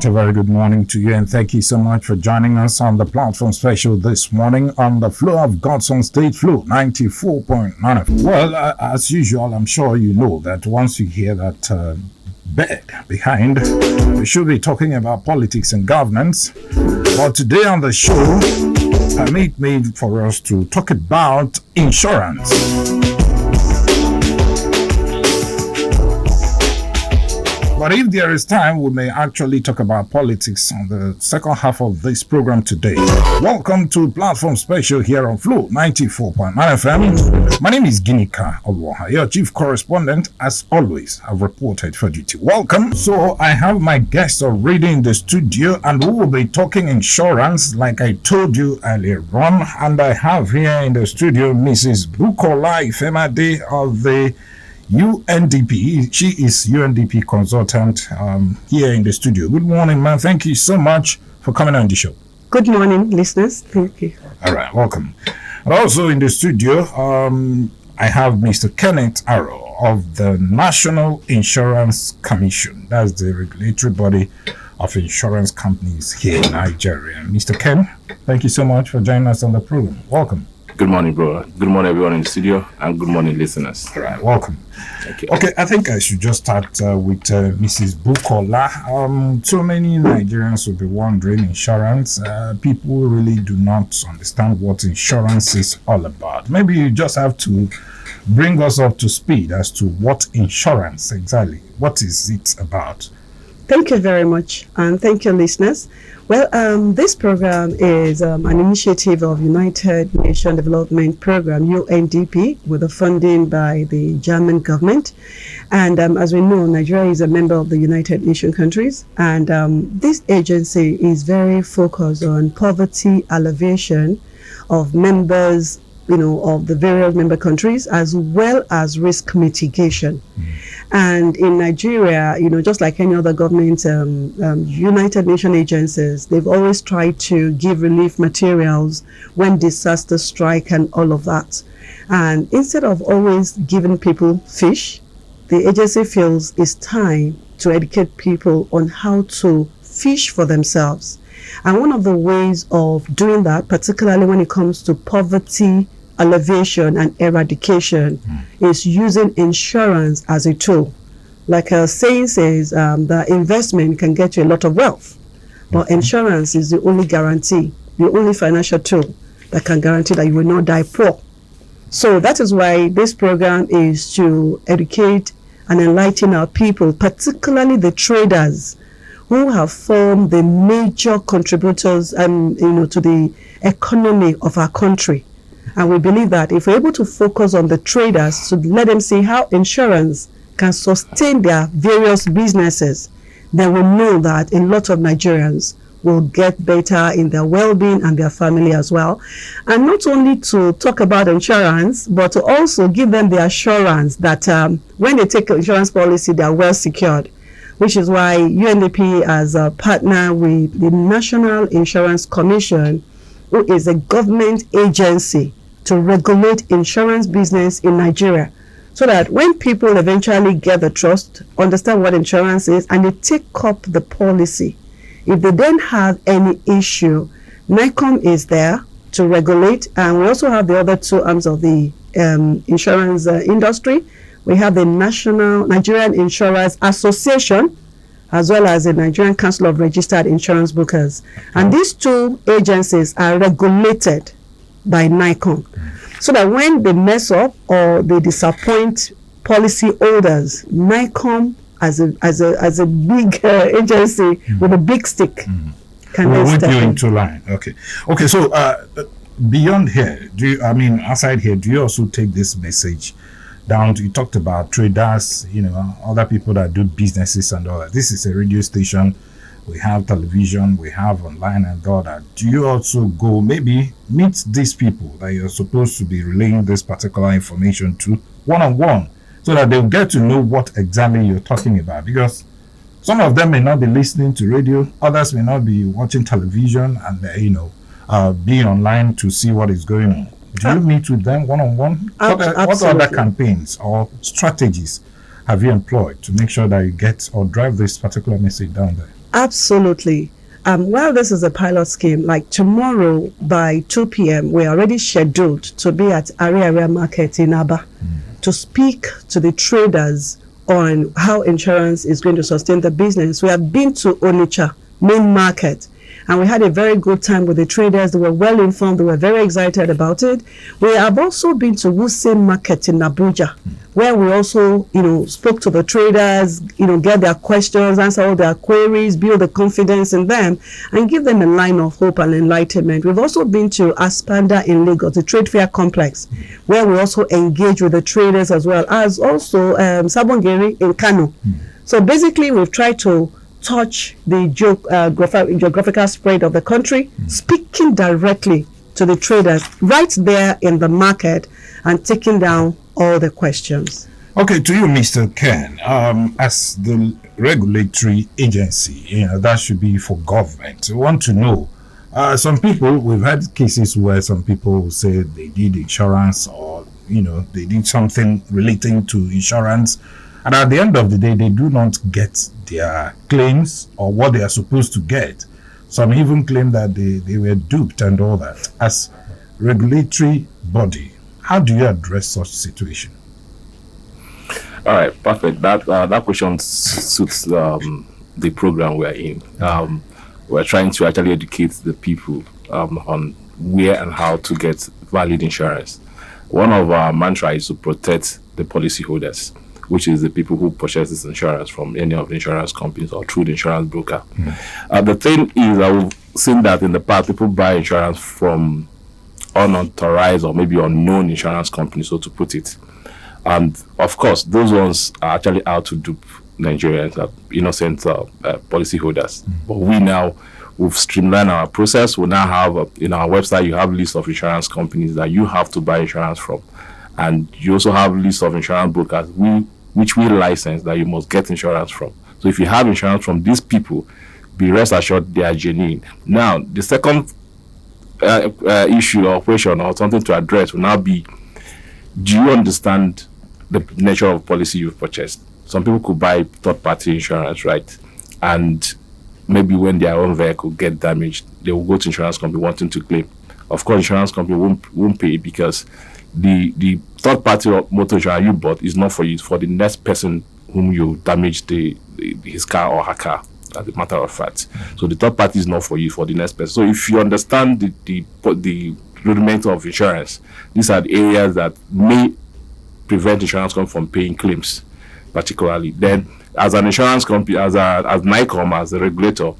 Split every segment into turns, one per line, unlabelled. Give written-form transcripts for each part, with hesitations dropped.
right, a very good morning to you, and thank you so much for joining us on the platform special this morning on the Flow of God's on State Flow 94.9. Well, as usual, I'm sure you know that once you hear that bed behind, we should be talking about politics and governance. But today on the show, permit me for us to talk about insurance. But if there is time, we may actually talk about politics on the second half of this program today. Welcome to Platform Special here on Flow 94.9 FM. My name is Ginika Olwaha, your chief correspondent. As always, I've reported for duty. Welcome. So I have my guests already in the studio, and we will be talking insurance like I told you earlier on. And I have here in the studio Mrs. Bukola Ifemade of the Undp. She is Undp consultant here in the studio. Good morning, ma'am. Thank you so much for coming on the show.
Good morning, listeners. Thank you.
All right, welcome. And also in the studio, I have Mr. Kenneth Arrow of the National Insurance Commission. That's the regulatory body of insurance companies here in Nigeria. Mr. Ken, thank you so much for joining us on the program. Welcome.
Good morning, bro. Good morning, everyone in the studio, and good morning, listeners.
All right, welcome.
Thank you.
Okay, I think I should just start with Mrs. Bukola. So many Nigerians will be wondering insurance. People really do not understand what insurance is all about. Maybe you just have to bring us up to speed as to what insurance exactly. What is it about?
Thank you very much, and thank you, listeners. Well, this program is an initiative of United Nations Development Program, UNDP, with the funding by the German government. And as we know, Nigeria is a member of the United Nations countries. And this agency is very focused on poverty alleviation of members, of the various member countries, as well as risk mitigation. And in Nigeria, just like any other government, United Nations agencies, they've always tried to give relief materials when disasters strike and all of that. And instead of always giving people fish, the agency feels it's time to educate people on how to fish for themselves. And one of the ways of doing that, particularly when it comes to poverty alleviation and eradication, is using insurance as a tool. Like a saying says, that investment can get you a lot of wealth, but insurance is the only guarantee, the only financial tool that can guarantee that you will not die poor. So that is why this program is to educate and enlighten our people, particularly the traders who have formed the major contributors to the economy of our country. And we believe that if we're able to focus on the traders to let them see how insurance can sustain their various businesses, then we know that a lot of Nigerians will get better in their well-being and their family as well. And not only to talk about insurance, but to also give them the assurance that when they take an insurance policy, they are well secured, which is why UNDP has a partner with the National Insurance Commission, who is a government agency to regulate insurance business in Nigeria, so that when people eventually get the trust, understand what insurance is, and they take up the policy, if they then have any issue, NICOM is there to regulate. And we also have the other two arms of the insurance industry. We have the Nigerian Insurance Association, as well as the Nigerian Council of Registered Insurance Brokers. And these two agencies are regulated by NICOM, so that when they mess up or they disappoint policy holders, NICOM as a big agency with a big stick can
we'll
step
you
in.
into line. Okay. So beyond here, outside here, do you also take this message down to, you talked about traders, other people that do businesses and all that. This is a radio station. We have television, we have online and all that. Do you also go maybe meet these people that you're supposed to be relaying this particular information to one-on-one, so that they'll get to know what exactly you're talking about? Because some of them may not be listening to radio, others may not be watching television and, being online to see what is going on. Do you meet with them one-on-one? What other campaigns or strategies have you employed to make sure that you get or drive this particular message down there?
Absolutely. While this is a pilot scheme, like tomorrow by 2 p.m., we're already scheduled to be at Area Market in Aba to speak to the traders on how insurance is going to sustain the business. We have been to Onitsha main market, and we had a very good time with the traders. They were well informed. They were very excited about it. We have also been to Wuse Market in Abuja, where we also, spoke to the traders, get their questions, answer all their queries, build the confidence in them, and give them a line of hope and enlightenment. We've also been to Aspanda in Lagos, the trade fair complex, where we also engage with the traders as well as also Sabongeri in Kano. So basically, we've tried to touch the geographical spread of the country, speaking directly to the traders right there in the market and taking down all the questions.
Okay, to you, Mr. Ken, as the regulatory agency, that should be for government. We want to know, some people, we've had cases where some people say they did insurance or, they did something relating to insurance, and at the end of the day, they do not get their claims or what they are supposed to get. Some even claim that they were duped and all that. As regulatory body, how do you address such situation?
All right, perfect. That question suits the program we're in. We're trying to actually educate the people on where and how to get valid insurance. One of our mantra is to protect the policyholders, which is the people who purchase this insurance from any of the insurance companies or through the insurance broker. The thing is that we've seen that in the past, people buy insurance from unauthorized or maybe unknown insurance companies, so to put it. And of course, those ones are actually out to dupe Nigerians, innocent policyholders. But we've streamlined our process. We now have, in our website, you have lists of insurance companies that you have to buy insurance from. And you also have lists of insurance brokers which we license that you must get insurance from. So if you have insurance from these people, be rest assured they are genuine. Now, the second issue or question or something to address will now be, do you understand the nature of policy you've purchased? Some people could buy third-party insurance, right? And maybe when their own vehicle get damaged, they will go to insurance company wanting to claim. Of course, insurance company won't pay because the third-party motor insurance you bought is not for you, it's for the next person whom you damaged his car or her car, as a matter of fact. So the third party is not for you, for the next person. So if you understand the rudiment of insurance, these are the areas that may prevent insurance company from paying claims, particularly. Then, as an insurance company, as NICOM, as a regulator,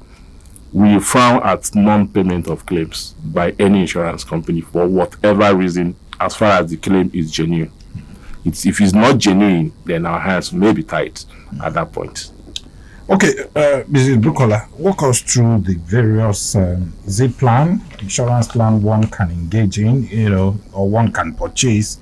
we frown at non-payment of claims by any insurance company for whatever reason, as far as the claim is genuine. If it's not genuine, then our hands may be tied at that point.
Okay, Mrs. Bukola, walk us through the various insurance plan one can engage in, or one can purchase,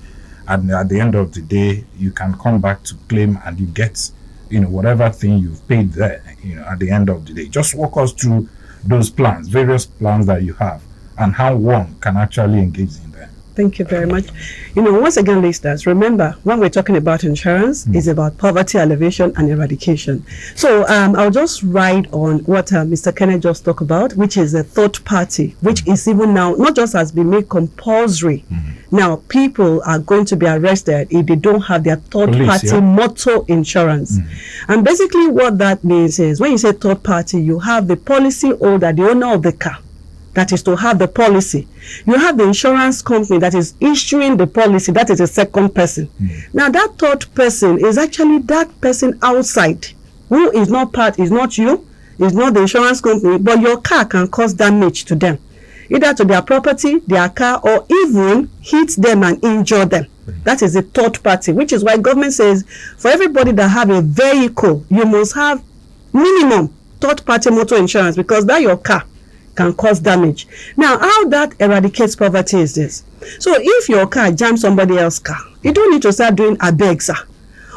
and at the end of the day, you can come back to claim and you get, whatever thing you've paid there, at the end of the day. Just walk us through those plans, various plans that you have, and how one can actually engage in them.
Thank you very much. Once again, listeners, remember, when we're talking about insurance, it's about poverty alleviation and eradication. So I'll just ride on what Mr. Kenneth just talked about, which is a third party, which is even now, not just has been made compulsory. Now, people are going to be arrested if they don't have their third party motor insurance. And basically what that means is, when you say third party, you have the policy holder, the owner of the car, that is to have the policy. You have the insurance company that is issuing the policy, that is a second person. Now that third person is actually that person outside, who is not you, is not the insurance company, but your car can cause damage to them, either to their property, their car, or even hit them and injure them. That is a third party, which is why government says for everybody that have a vehicle, you must have minimum third party motor insurance, because that your car can cause damage. Now, how that eradicates poverty is this. So if your car jams somebody else's car, you don't need to start doing a beg, sir.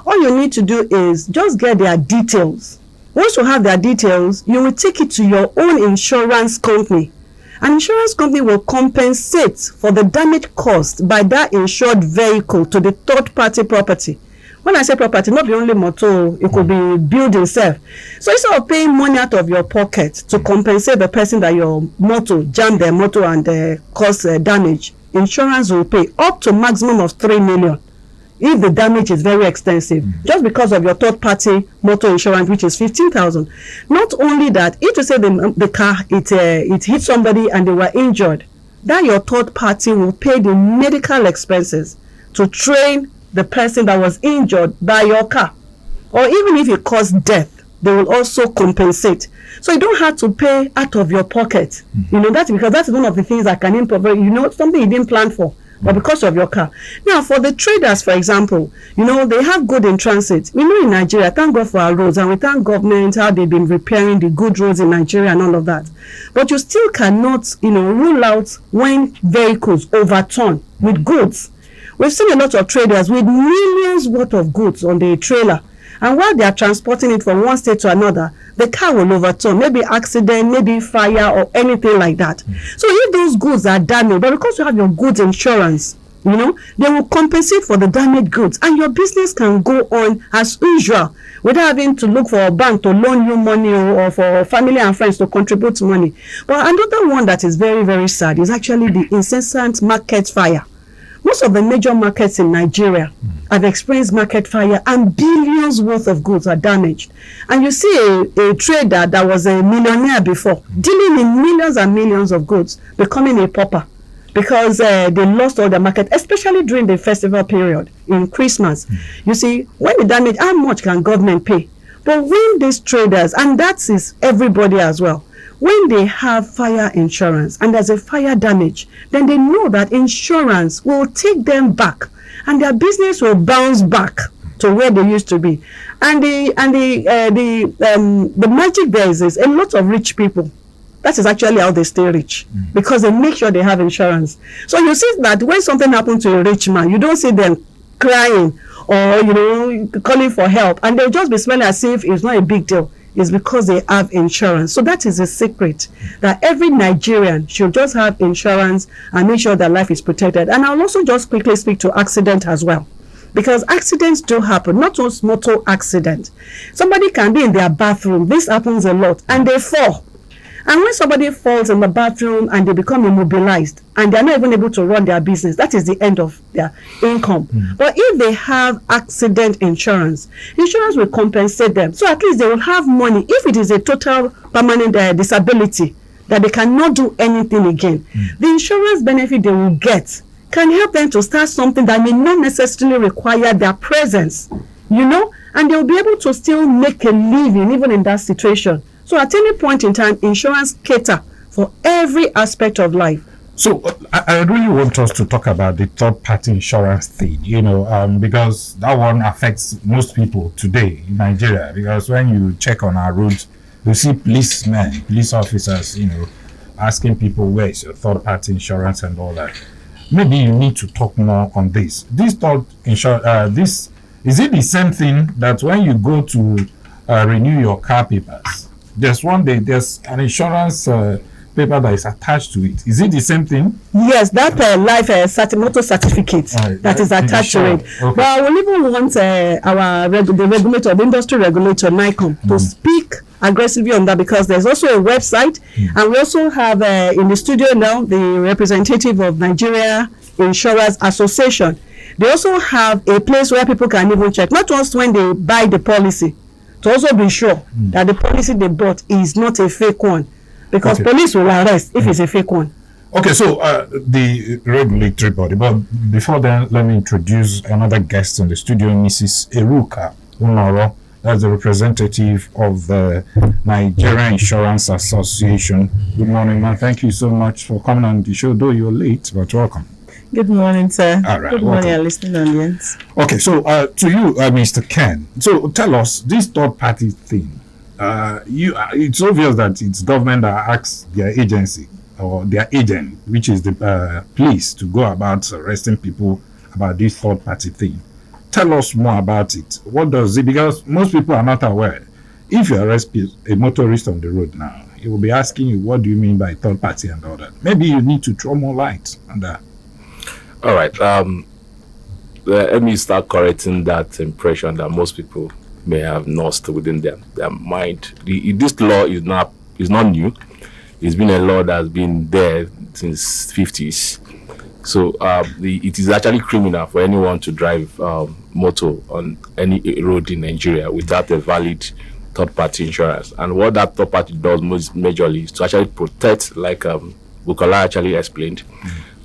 All you need to do is just get their details. Once you have their details, you will take it to your own insurance company. An insurance company will compensate for the damage caused by that insured vehicle to the third party property. When I say property, not be only motor, it could be building itself. So instead of paying money out of your pocket to compensate the person that your motor jammed their motor and cause damage, insurance will pay up to maximum of 3 million if the damage is very extensive, just because of your third party motor insurance, which is 15,000. Not only that, if you say the car it hit somebody and they were injured, that your third party will pay the medical expenses to train the person that was injured by your car. Or even if it caused death, they will also compensate. So you don't have to pay out of your pocket. That's because that's one of the things that can improve, something you didn't plan for, but because of your car. Now, for the traders, for example, they have good in transit. We know in Nigeria, thank God for our roads, and we thank government how they've been repairing the good roads in Nigeria and all of that. But you still cannot, rule out when vehicles overturn with goods. We've seen a lot of traders with millions worth of goods on the trailer, and while they are transporting it from one state to another, the car will overturn, maybe accident, maybe fire or anything like that. So if those goods are damaged, but because you have your goods insurance, they will compensate for the damaged goods, and your business can go on as usual without having to look for a bank to loan you money or for family and friends to contribute money. But another one that is very, very sad is actually the incessant market fire. Most of the major markets in Nigeria have experienced market fire, and billions worth of goods are damaged. And you see a trader that was a millionaire before, dealing in millions and millions of goods, becoming a pauper because they lost all the market, especially during the festival period in Christmas. You see, when the damage, how much can government pay? But when these traders, and that is everybody as well, when they have fire insurance and there's a fire damage, then they know that insurance will take them back and their business will bounce back to where they used to be. And the magic there is a lot of rich people. That is actually how they stay rich, because they make sure they have insurance. So you see that when something happens to a rich man, you don't see them crying or calling for help, and they'll just be smelling as if it's not a big deal. Is because they have insurance. So that is a secret, that every Nigerian should just have insurance and make sure their life is protected. And I'll also just quickly speak to accident as well, because accidents do happen, not just motor accident. Somebody can be in their bathroom, this happens a lot, and they fall. And when somebody falls in the bathroom and they become immobilized and they're not even able to run their business, that is the end of their income. But if they have accident insurance, insurance will compensate them. So at least they will have money if it is a total permanent disability that they cannot do anything again. The insurance benefit they will get can help them to start something that may not necessarily require their presence, and they'll be able to still make a living even in that situation. So at any point in time, insurance cater for every aspect of life.
So I really want us to talk about the third-party insurance thing, because that one affects most people today in Nigeria. Because when you check on our roads, you see police officers, asking people where is your third-party insurance and all that. Maybe you need to talk more on this. This is it the same thing that when you go to renew your car papers? There's an insurance paper that is attached to it. Is it the same thing?
Yes, that motor certificate that is attached to it. Okay. But I will even want the regulator, the industry regulator, NICOM, to speak aggressively on that, because there's also a website, and we also have in the studio now the representative of Nigeria Insurance Association. They also have a place where people can even check, not just when they buy the policy, to also be sure that the policy they bought is not a fake one, because police will arrest if it's a fake one.
Okay, so the regulatory body. But before then, let me introduce another guest in the studio, Mrs. Eruka Unoro. That's the representative of the Nigerian Insurance Association. Good morning, ma'am. Thank you so much for coming on the show, though you're late, but welcome.
Good morning, sir.
All right,
good morning, our listening audience.
Okay, so to you, Mr. Ken, so tell us, this third-party thing, it's obvious that it's government that asks their agency or their agent, which is the police, to go about arresting people about this third-party thing. Tell us more about it. What does it, because most people are not aware. If you arrest a motorist on the road now, he will be asking you, what do you mean by third-party and all that? Maybe you need to throw more light on that.
All right. let me start correcting that impression that most people may have lost within their mind. This law is not new. It's been a law that's been there since 50s. So it is actually criminal for anyone to drive motor on any road in Nigeria without a valid third-party insurance. And what that third party does most majorly is to actually protect, like Bukola actually explained,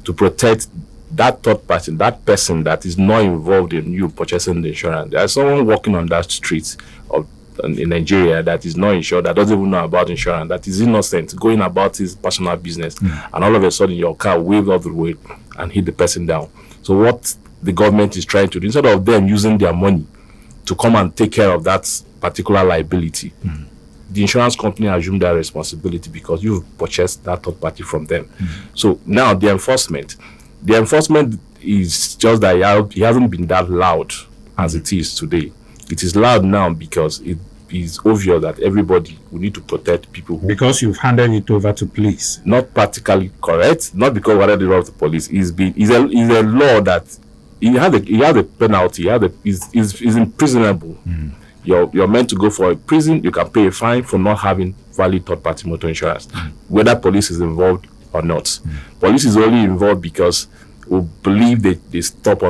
to protect that third party, that person that is not involved in you purchasing the insurance. There's someone walking on that street in Nigeria that is not insured, that doesn't even know about insurance, that is innocent, going about his personal business, and all of a sudden your car waved off the road and hit the person down. So what the government is trying to do, instead of them using their money to come and take care of that particular liability, the insurance company assumed that responsibility because you've purchased that third party from them. So now the enforcement is just that it hasn't been that loud as it is today. It is loud now because it is obvious that everybody will need to protect people
because you've handed it over to police.
Not practically correct, not because we handed it over to police. Is a law that it has a penalty. Is imprisonable. You're meant to go for a prison. You can pay a fine for not having valid third-party motor insurance, whether police is involved or not. Police is only involved because we believe they stop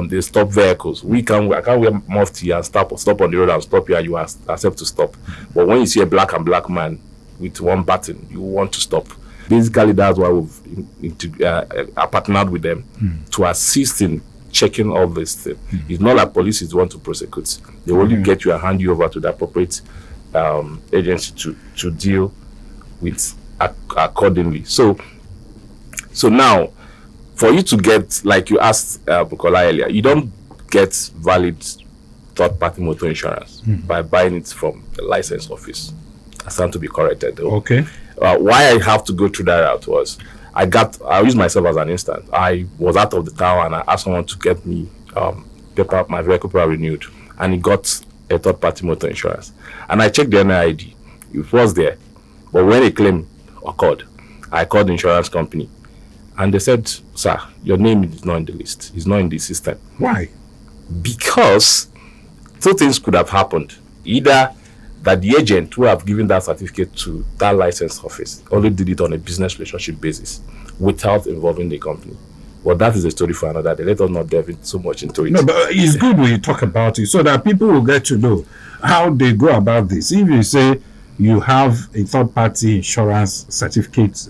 vehicles. I can't wear mufti and stop on the road and stop you, and you accept to stop. But when you see a black man with one button, you want to stop. Basically, that's why we've partnered with them to assist in checking all this thing. It's not like police is the one to prosecute. They only get you and hand you over to the appropriate agency to deal with accordingly. So now, for you to get, like you asked Bukola earlier, you don't get valid third-party motor insurance by buying it from the license office. I stand to be corrected, though.
Okay.
Why I have to go through that route was, I use myself as an instance. I was out of the town and I asked someone to get me my vehicle paper renewed, and he got a third-party motor insurance. And I checked the NID. It was there. But when a claim occurred, I called the insurance company. And they said, sir, your name is not in the list. It's not in the system.
Why?
Because two things could have happened. Either that the agent who have given that certificate to that license office only did it on a business relationship basis without involving the company. But that is a story for another day. Let us not delve so much into it.
No, but it's good when you talk about it so that people will get to know how they go about this. If you say you have a third-party insurance certificate,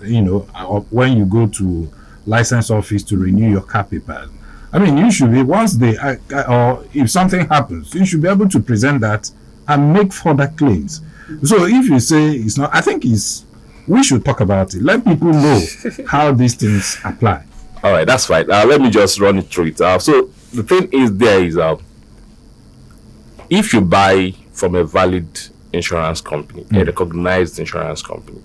when you go to license office to renew your car papers, I mean, you should be, once they, or if something happens, you should be able to present that and make further claims. So if you say it's not, I think we should talk about it. Let people know how these things apply.
All right, that's right. Let me just run it through it. So the thing is if you buy from a valid insurance company, a recognized insurance company,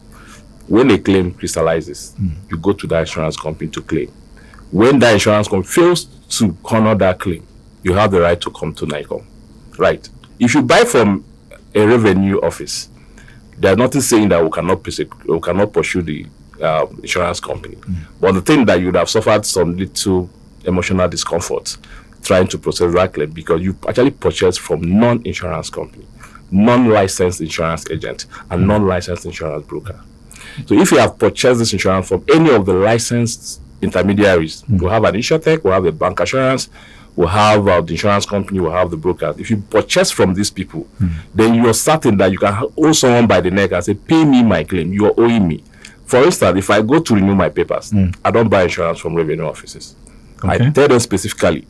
when a claim crystallizes, you go to that insurance company to claim. When that insurance company fails to honor that claim, you have the right to come to NICOM. Right. If you buy from a revenue office, there's nothing saying that we cannot pursue the insurance company. But the thing that you would have suffered some little emotional discomfort trying to process that claim because you actually purchased from non-insurance company, non-licensed insurance agent, and non-licensed insurance broker. So if you have purchased this insurance from any of the licensed intermediaries, we'll have an insurtech, we'll have a bank assurance, we'll have the insurance company, we'll have the broker. If you purchase from these people, then you're certain that you can owe someone by the neck and say, pay me my claim, you're owing me. For instance, if I go to renew my papers, I don't buy insurance from revenue offices. Okay. I tell them specifically,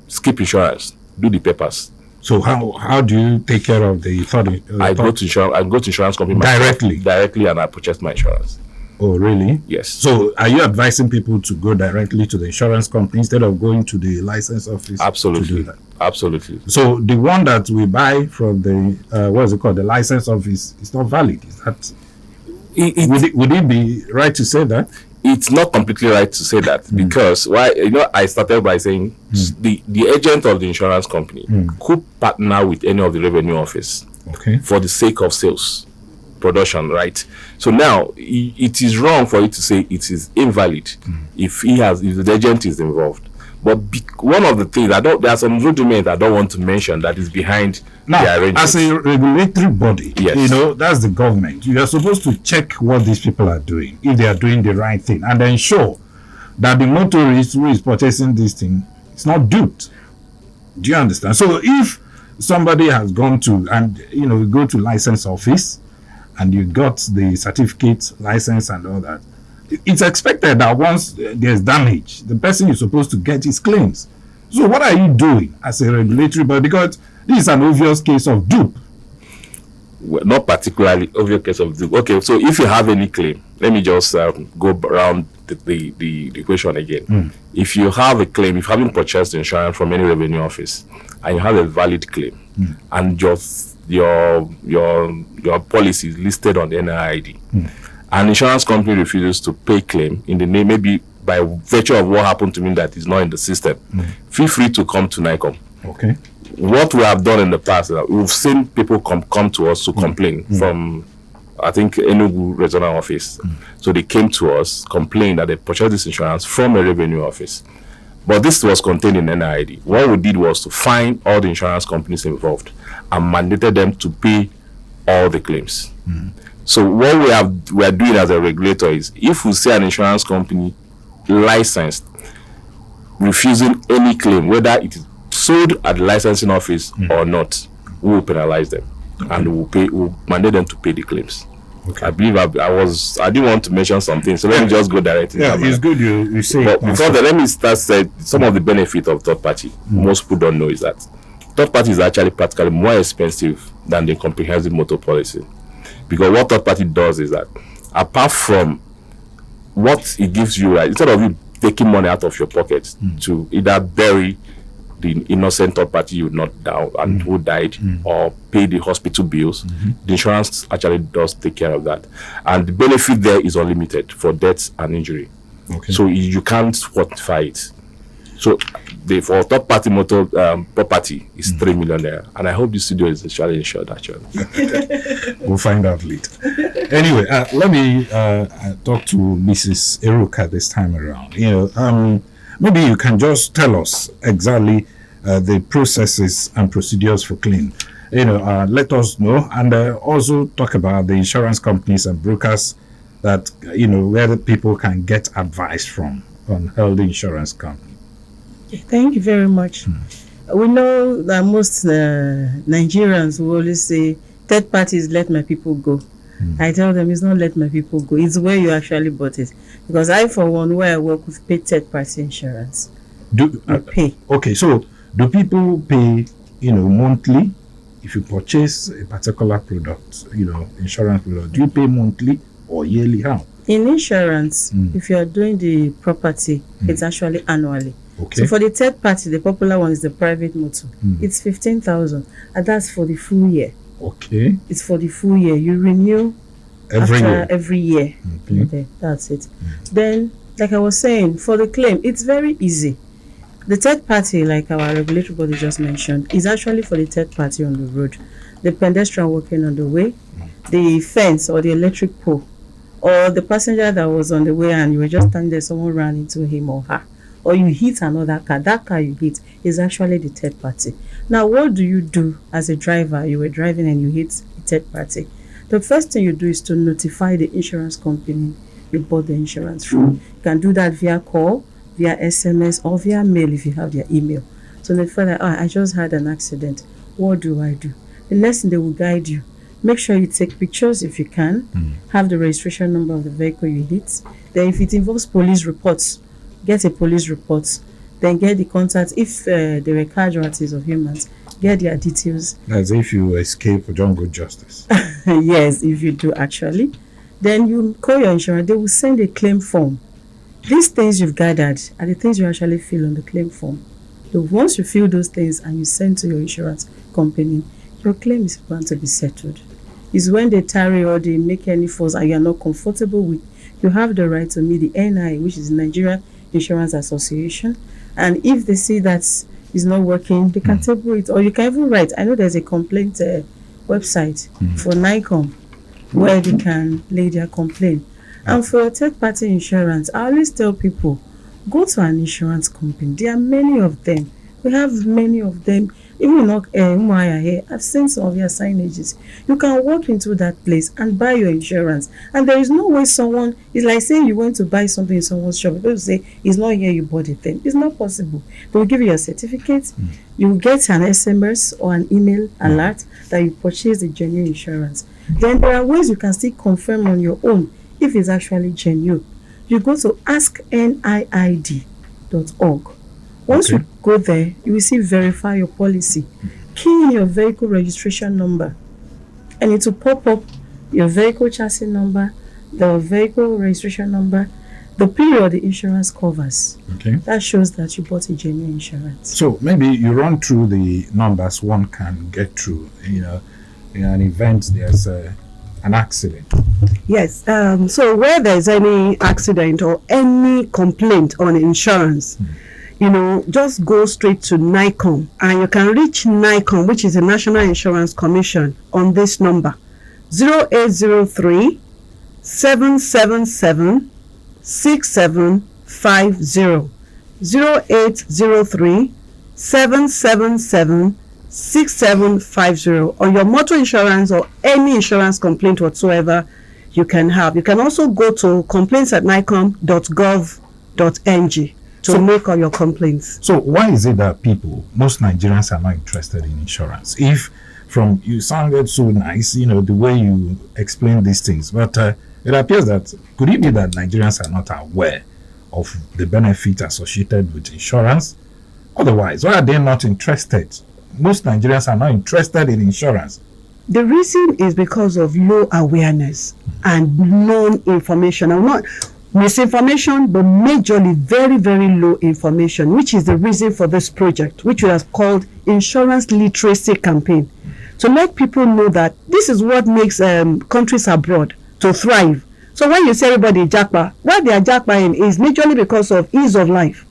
skip insurance, do the papers.
So how do you take care of the third?
I go to insurance company directly, and I purchase my insurance.
Oh, really?
Yes.
So are you advising people to go directly to the insurance company instead of going to the license office?
Absolutely.
To do that?
Absolutely.
So the one that we buy from the the license office is not valid. Is that? Would it be right to say that?
It's not completely right to say that because I started by saying the agent of the insurance company could partner with any of the revenue office for the sake of sales production, right? So now it is wrong for you to say it is invalid if the agent is involved. But one of the things there are some rudiments I don't want to mention that is behind the
Now,
arrangement.
as a regulatory body,
Yes.
that's the government. You are supposed to check what these people are doing, if they are doing the right thing, and ensure that the motorist who is purchasing this thing is not duped. Do you understand? So if somebody has gone to, and you go to license office and you got the certificate, license and all that, it's expected that once there's damage, the person is supposed to get his claims. So what are you doing as a regulatory body? Because this is an obvious case of dupe.
Well, not particularly obvious case of dupe. Okay, so if you have any claim, let me just go around the question again. If you have a claim, if you haven't purchased insurance from any revenue office, and you have a valid claim, and your policy is listed on the NID, an insurance company refuses to pay claim in the name, maybe by virtue of what happened to me that is not in the system, feel free to come to NICOM.
Okay.
What we have done in the past, we've seen people come to us to complain from, I think, Enugu regional office. So they came to us, complained that they purchased this insurance from a revenue office. But this was contained in NID. What we did was to find all the insurance companies involved and mandated them to pay all the claims. So what we are doing as a regulator is, if we see an insurance company licensed refusing any claim, whether it is sold at the licensing office or not, we will penalize them and we'll mandate them to pay the claims.
Okay.
I believe I didn't want to mention something, so let me just go directly.
Yeah, it's good you say.
But before that, let me start saying some of the benefit of third party. Most people don't know is that third party is actually practically more expensive than the comprehensive motor policy, because what third party does is that, apart from what it gives you, right, instead of you taking money out of your pocket to either bury the innocent third party you not down and who died, or pay the hospital bills, the insurance actually does take care of that, and the benefit there is unlimited for death and injury.
Okay.
So you can't quantify it. So for third party motor property is 3 million naira, and I hope the studio is actually insured. Actually,
We'll find out later. Anyway, let me talk to Mrs. Eruka this time around. Maybe you can just tell us exactly the processes and procedures for claim. Let us know, and also talk about the insurance companies and brokers that where the people can get advice from on health insurance company.
Thank you very much. We know that most Nigerians will always say, third parties let my people go. I tell them it's not let my people go, it's where you actually bought it. Because I, for one, where I work with, pay third party insurance. Pay.
Okay, so do people pay monthly if you purchase a particular product, insurance product? Do you pay monthly or yearly? How?
In insurance, if you are doing the property, it's actually annually.
Okay.
So for the third party, the popular one is the private motor. It's 15,000, and that's for the full year.
Okay.
It's for the full year. You renew every year. Okay, that's it. Then, like I was saying, for the claim, it's very easy. The third party, like our regulatory body just mentioned, is actually for the third party on the road, the pedestrian walking on the way, the fence or the electric pole, or the passenger that was on the way and you were just standing there, someone ran into him or her, or you hit another car. That car you hit is actually the third party. Now, what do you do as a driver? You were driving and you hit the third party. The first thing you do is to notify the insurance company you bought the insurance from. You can do that via call, via SMS, or via mail if you have their email. So notify that, I just had an accident. What do I do? The next thing, they will guide you. Make sure you take pictures if you can. Have the registration number of the vehicle you hit. Then if it involves police reports, get a police report. Then get the contact. If there were casualties of humans, get their details.
As if you escape jungle justice.
Yes, if you do actually. Then you call your insurance. They will send a claim form. These things you've gathered are the things you actually fill on the claim form. So once you fill those things and you send to your insurance company, your claim is bound to be settled. It's when they tarry or they make any force and you are not comfortable with, you have the right to meet the NI, which is Nigeria Insurance Association. And if they see that it's not working, they can table it, or you can even write. I know there's a complaint website for NICOM where they can lay their complaint. And for third-party insurance, I always tell people, Go to an insurance company. There are many of them. We have many of them. Even in Umuahia here, I've seen some of your signages. You can walk into that place and buy your insurance. And there is no way someone, it's like saying you went to buy something in someone's shop. People say, it's not here, you bought it then. It's not possible. They will give you a certificate. You will get an SMS or an email alert that you purchased a genuine insurance. Then there are ways you can still confirm on your own if it's actually genuine. You go to askniid.org. Once you go there, you will see verify your policy. Key in your vehicle registration number, and it will pop up your vehicle chassis number, the vehicle registration number, the period the insurance covers.
Okay.
That shows that you bought a genuine insurance.
So maybe you run through the numbers one can get through. In an event, there's an accident.
Yes. So where there's any accident or any complaint on insurance, just go straight to NICOM, and you can reach NICOM, which is the National Insurance Commission, on this number 0803 777 6750. 0803 777 6750 on your motor insurance or any insurance complaint whatsoever you can have. You can also go to complaints@nicom.gov.ng to make all your complaints.
So why is it that most Nigerians are not interested in insurance? If from you sounded so nice, the way you explain these things, but it appears that could it be that Nigerians are not aware of the benefit associated with insurance? Otherwise, why are they not interested? Most Nigerians are not interested in insurance.
The reason is because of low awareness and non-information. I'm not misinformation, but majorly very, very low information, which is the reason for this project, which we have called Insurance Literacy Campaign, to let people know that this is what makes countries abroad to thrive. So when you say everybody japa, what they are japaing is majorly because of ease of life.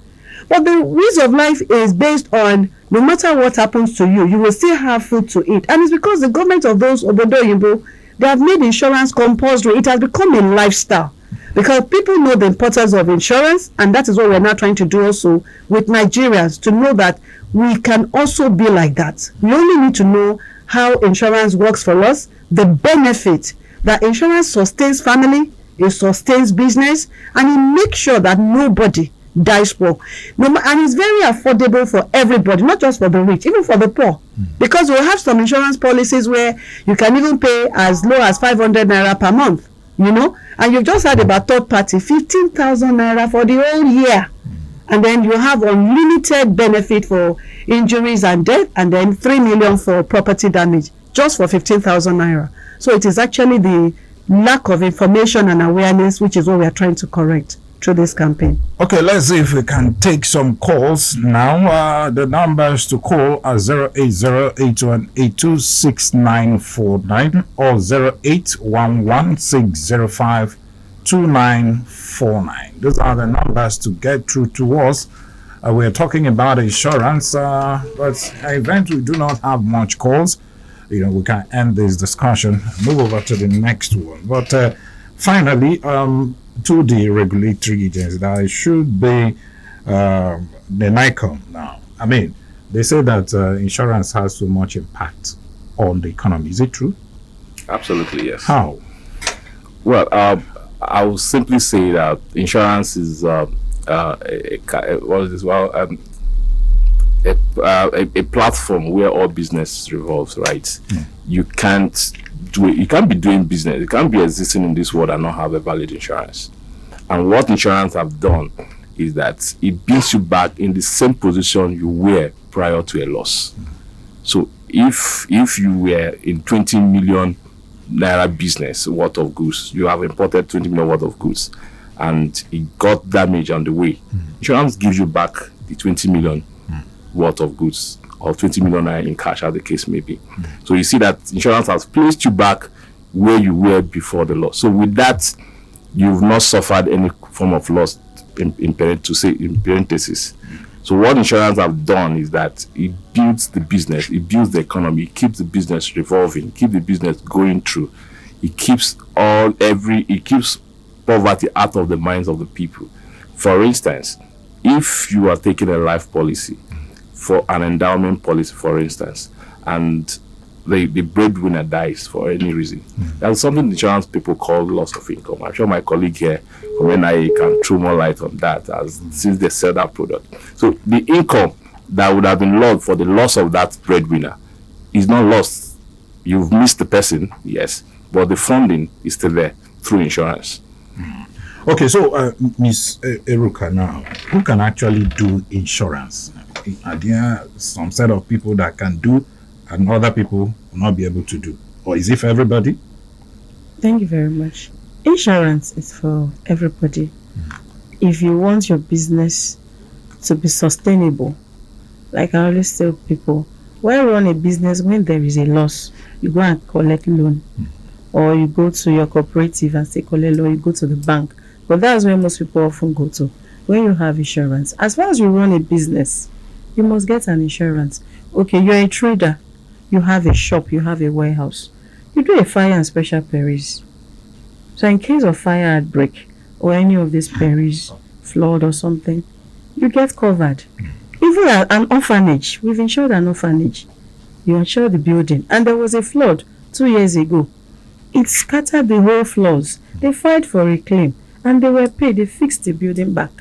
But the ease of life is based on no matter what happens to you, you will still have food to eat. And it's because the government of those Obodo Yimbo, they have made insurance compulsory. It has become a lifestyle. Because people know the importance of insurance, and that is what we're now trying to do also with Nigerians, to know that we can also be like that. We only need to know how insurance works for us, the benefit that insurance sustains family, it sustains business, and it makes sure that nobody dies poor. And it's very affordable for everybody, not just for the rich, even for the poor. Because we'll have some insurance policies where you can even pay as low as 500 naira per month, and you've just had about third party 15,000 naira for the whole year, and then you have unlimited benefit for injuries and death, and then 3 million for property damage just for 15,000 naira. So it is actually the lack of information and awareness which is what we are trying to correct through this campaign.
Okay, let's see if we can take some calls now. The numbers to call are 08081826949 or 08116052949. Those are the numbers to get through to us. We're talking about insurance, but at event we do not have much calls. We can end this discussion, move over to the next one. But finally, to the regulatory agencies, that should be the NICOM now. I mean, they say that insurance has so much impact on the economy. Is it true?
Absolutely, yes.
How?
Well, I will simply say that insurance is a platform where all business revolves, right? You can't do it. You can't be doing business. You can't be existing in this world and not have a valid insurance. And what insurance have done is that it brings you back in the same position you were prior to a loss. So if you were in 20 million naira business worth of goods, you have imported 20 million worth of goods, and it got damage on the way. Insurance gives you back the 20 million worth of goods, or 20 million naira in cash, as the case may be. So you see that insurance has placed you back where you were before the loss. So with that, you've not suffered any form of loss in parenthesis. So what insurance have done is that it builds the business, it builds the economy, it keeps the business revolving, keeps the business going through. It keeps poverty out of the minds of the people. For instance, if you are taking a life policy for an endowment policy, for instance, and the breadwinner dies for any reason, that's something insurance people call loss of income. I'm sure my colleague here from NIA can throw more light on that, as since they sell that product. So the income that would have been lost for the loss of that breadwinner is not lost. You've missed the person, yes, but the funding is still there through insurance.
Okay, so Ms. Eruka, now, who can actually do insurance? Are there some set of people that can do and other people will not be able to do? Or is it for everybody?
Thank you very much. Insurance is for everybody. If you want your business to be sustainable, like I always tell people, why run a business when there is a loss? You go and collect loan, or you go to your cooperative and say collect loan, you go to the bank. But that's where most people often go to when you have insurance. As far as you run a business, you must get an insurance. Okay, you're a trader, you have a shop, you have a warehouse, you do a fire and special perils. So in case of fire outbreak or any of these perils, flood or something, you get covered. Even an orphanage, we've insured an orphanage. You insure the building, and there was a flood 2 years ago. It scattered the whole floors. They filed for a claim, and they were paid. They fixed the building back.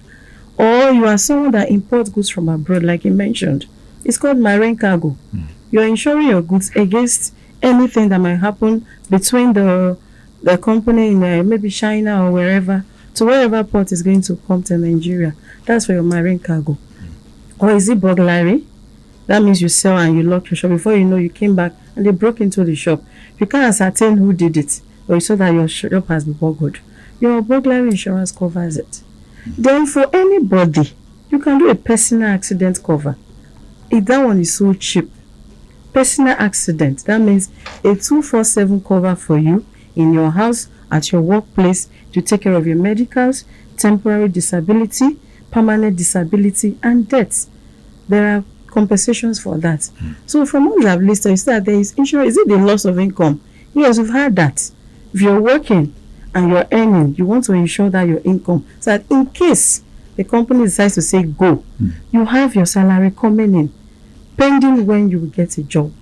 Or you are someone that imports goods from abroad, like you mentioned. It's called marine cargo. You're insuring your goods against anything that might happen between the company in maybe China or wherever to wherever port is going to come to Nigeria. That's for your marine cargo. Or is it burglary? That means you sell and you lock your shop. Before you know, you came back and they broke into the shop. You can't ascertain who did it, or you saw that your shop has been burgled. Your burglary insurance covers it. Then for anybody, you can do a personal accident cover. That one is so cheap. Personal accident, that means a 247 cover for you in your house, at your workplace, to take care of your medicals, temporary disability, permanent disability, and death. There are compensations for that. So from what I've listed, you see that there is insurance. Is it the loss of income? Yes, we've had that. If you're working and you're earning, you want to ensure that your income, so that in case the company decides to say go, you have your salary coming in, pending when you will get a job.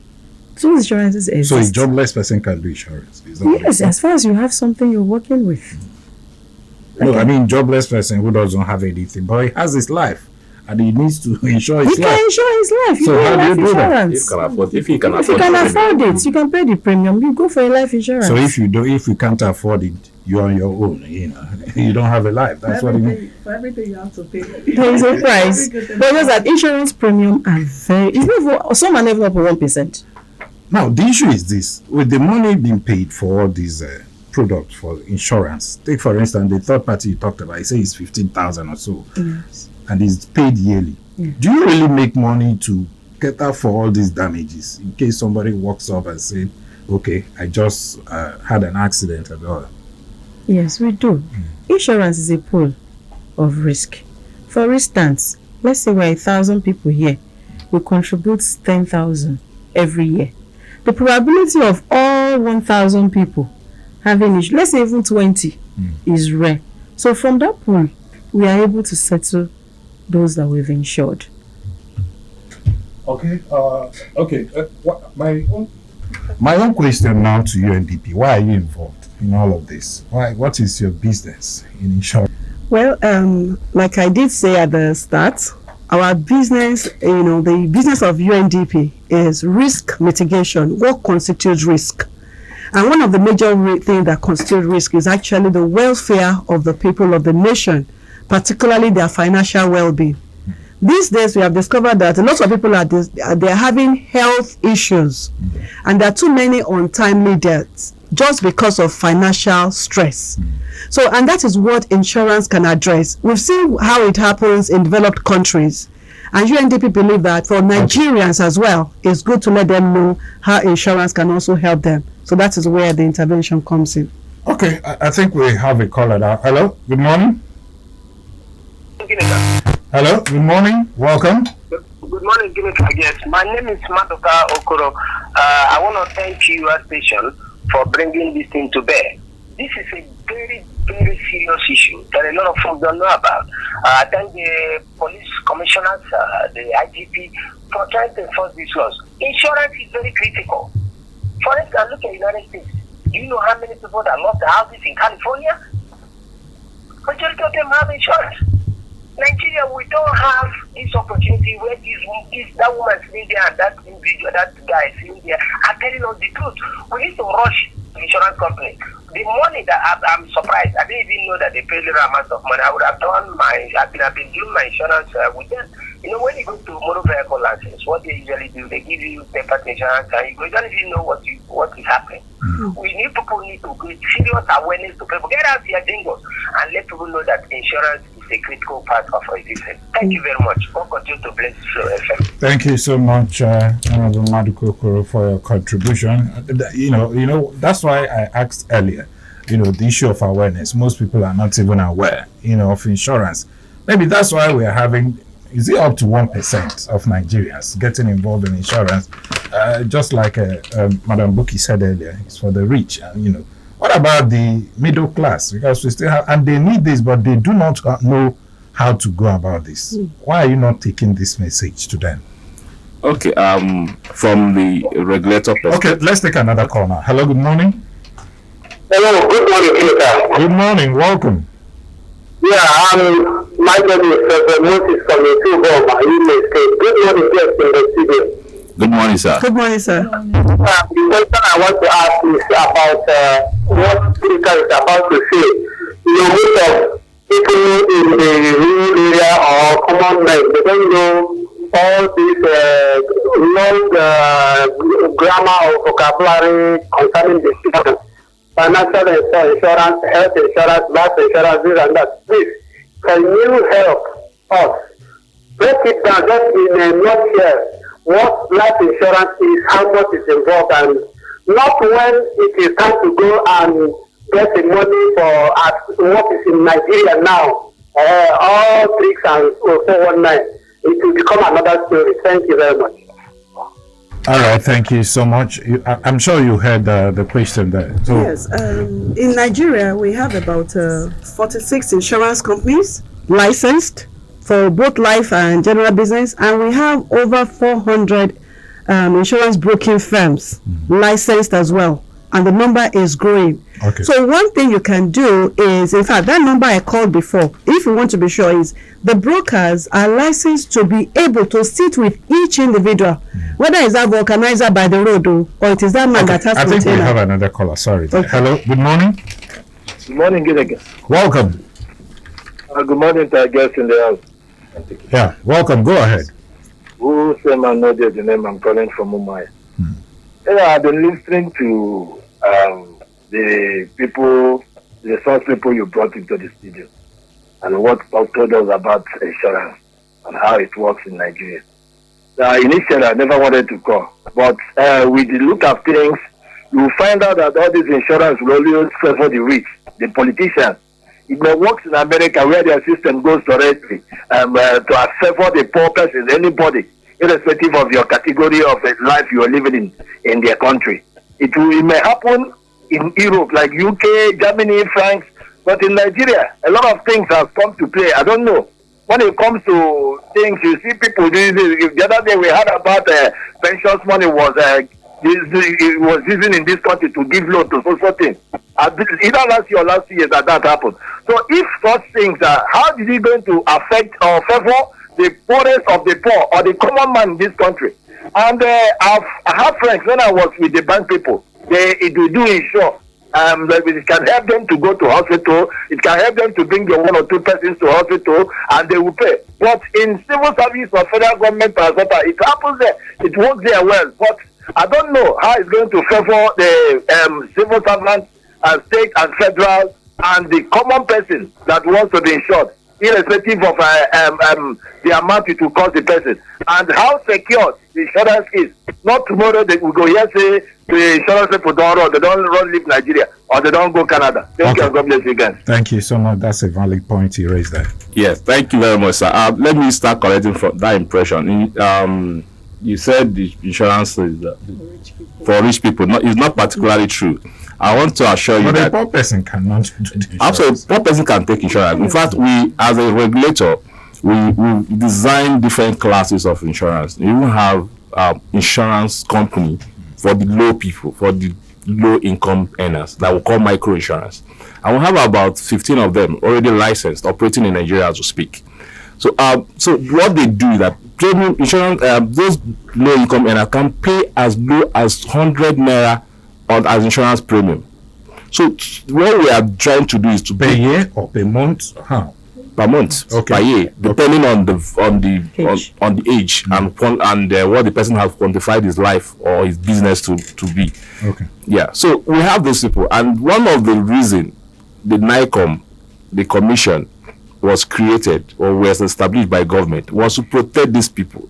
So insurances exist.
So a jobless person can do insurance? Is that
yes, as far as you have something you're working with.
No, I mean jobless person who doesn't have anything, but he has his life and he needs to insure his life.
He can insure his life. You
So
do
how do
life
you do that?
insurance.
If you can
If you can afford it, you can pay the premium. You go for a life insurance.
So if you can't afford it, you're on your own. You don't have a life. That's what it means.
For everything you have to pay.
there is a price. But just that insurance premium are very. It's not some are never up 1%.
Now the issue is this: with the money being paid for all these products for insurance, take for instance the third party you talked about. I say it's 15,000 or so,
Yes.
and it's paid yearly.
Yeah.
Do you really make money to cater for all these damages in case somebody walks up and say, "Okay, I just had an accident and all"?
Yes, we do. Insurance is a pool of risk. For instance, let's say we're 1,000 people here. We contribute 10,000 every year. The probability of all 1,000 people having issue, let's say even 20, is rare. So from that pool, we are able to settle those that we've insured.
Okay. My own question now to you, Undp: why are you involved in all of this? Why? What is your business in insurance?
Well, like I did say at the start, our business, the business of UNDP is risk mitigation. What constitutes risk? And one of the major things that constitute risk is actually the welfare of the people of the nation, particularly their financial well-being. These days, we have discovered that a lot of people they're having health issues, and there are too many untimely deaths just because of financial stress. So, and that is what insurance can address. We've seen how it happens in developed countries, and UNDP believe that for Nigerians as well, it's good to let them know how insurance can also help them. So that is where the intervention comes in.
Okay, I think we have a caller now. Hello, good morning. Hello, good morning. Welcome.
Good morning, Ginika. Yes, my name is Madoka Okoro. I want to thank you, station, for bringing this thing to bear. This is a very very serious issue that a lot of folks don't know about. I thank the police commissioners, the IGP, for trying to enforce these laws. Insurance is very critical. For instance, look at the United States. Do you know how many people that lost their houses in California? Majority of them have insurance. Nigeria, we don't have this opportunity where that woman sitting there and that individual, that guy sitting there are telling us the truth. We need to rush the insurance company. The money that I'm surprised, I didn't even know that they pay little amount of money. I would have done I've been doing my insurance with them. You know, when you go to motor vehicle license, what they usually do, they give you paper insurance and you don't even know what is happening. We need people need to create serious awareness to people. Get out here, jingles, and let people know that insurance is a critical part of our existence. Thank you very much. God continue to bless Flow FM.
Thank you so much, Honorable Madukokoro, for your contribution. You know, that's why I asked earlier. You know, the issue of awareness. Most people are not even aware, of insurance. Maybe that's why we are having. Is it up to 1% of Nigerians getting involved in insurance? Just like Madam Buki said earlier, it's for the rich. And what about the middle class? Because we still have, and they need this, but they do not know how to go about this. Why are you not taking this message to them?
Okay, from the regulator perspective.
Okay, let's take another call now. Hello, good morning.
Hello, good morning, Peter.
Good morning, welcome.
Yeah, my name is Moses from the Good morning, yes, in the studio.
Good morning, sir.
Good morning, sir.
The question I want to ask is about what Peter is about to say. Most of people in the rural area or common men, they don't know all this long grammar or vocabulary concerning the system. Financial insurance, health insurance, life insurance, this and that. Please, can you help us break it down just in a nutshell what life insurance is, how much is involved, and not when it is time to go and get the money for what is in Nigeria now, all tricks and 419. It will become another story. Thank you very much.
All right, thank you so much. I'm sure you heard the question there. So,
yes, in Nigeria, we have about 46 insurance companies licensed for both life and general business, and we have over 400 insurance broking firms licensed as well, and the number is growing.
Okay.
So one thing you can do is, in fact, that number I called before, if you want to be sure, is the brokers are licensed to be able to sit with each individual, whether it's that vulcanizer by the road or it is that man that has
I think we
container.
have another caller. Sorry.
Okay.
Hello, good morning.
Good morning, Gideon.
Welcome.
Good morning to our guests in the house.
Yeah, welcome. Go ahead.
Who say man know the name? I'm calling from Mumbai. I've been listening to the people, the source people you brought into the studio, and what told us about insurance and how it works in Nigeria. Initially, I never wanted to call, but with the look of things, you will find out that all this insurance will always favor the rich, the politicians. It may work in America where their system goes directly to favor the poor person, anybody, irrespective of your category of life you are living in their country. It may happen in Europe, like UK, Germany, France, but in Nigeria, a lot of things have come to play. I don't know. When it comes to things, you see people doing this. The other day we heard about pensions money was using in this country to give loan to social things. Either last year or last year that happened. So if such things are, how is it going to affect or favor the poorest of the poor or the common man in this country? And I have friends when I was with the bank people. It will do insure. It can help them to go to hospital. It can help them to bring their 1 or 2 persons to hospital, and they will pay. But in civil service or federal government, it happens there. It works there well. But I don't know how it's going to favor the civil servants, state and federal, and the common person that wants to be insured, irrespective of the amount it will cost the person, and how secure the insurance is. Not tomorrow they will go here say the insurance people don't run, they don't leave Nigeria, or they don't go Canada. Thank you, and God bless you guys.
Thank you so much. That's a valid point you raised there.
Yes, thank you very much, sir. Let me start correcting from that impression. you said the insurance is for rich people. It's not particularly true. I want to assure you
but
that
a poor person cannot do the insurance.
absolutely poor person can take insurance. In fact, we as a regulator, we design different classes of insurance. We even have insurance company for the low people, for the low income earners that we call micro insurance, and we have about 15 of them already licensed, operating in Nigeria as we speak. So what they do is that premium insurance, those low income earners can pay as low as 100 naira as insurance premium. So what we are trying to do is to
per year or per month. How?
Per month,
Okay.
per year, depending on the
Age.
on the age and what the person has quantified his life or his business to be.
Okay.
Yeah, so we have those people, and one of the reason the NICOM, the commission, was created or was established by government was to protect these people.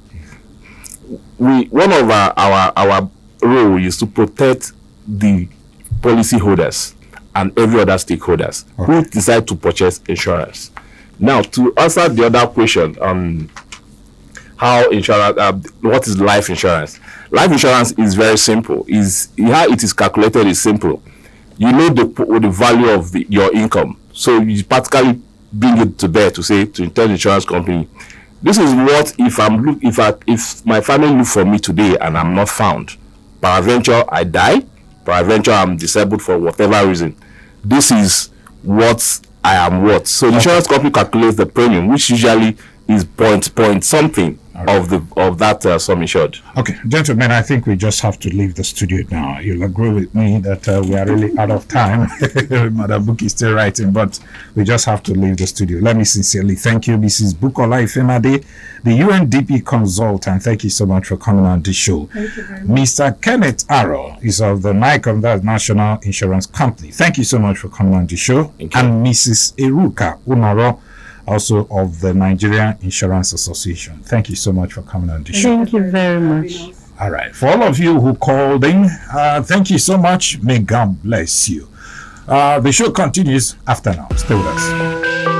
One of our role is to protect the policy holders and every other stakeholders who decide to purchase insurance. Now, to answer the other question on how insurance, what is life insurance? Life insurance is very simple. How it is calculated is simple. You know the value of your income, so you practically bring it to bear to say to tell the insurance company, this is what if my family look for me today and I'm not found, peradventure I die, peradventure I'm disabled for whatever reason, this is what I am worth. So the insurance company calculates the premium, which usually is point something of that sum insured.
Okay, gentlemen, I think we just have to leave the studio now. You'll agree with me that we are really out of time. Madam Book is still writing, but we just have to leave the studio. Let me sincerely thank you, Mrs. Bukola Ifemade, the UNDP consultant. Thank you so much for coming on this show.
Thank you very much.
Mr. Kenneth Arrow is of the NICOM, that's National Insurance Company. Thank you so much for coming on the show.
Thank you.
And Mrs. Eruka Unoro, also of the Nigerian Insurance Association. Thank you so much for coming on the show.
Thank you very much.
All right. For all of you who called in, thank you so much. May God bless you. The show continues after now. Stay with us.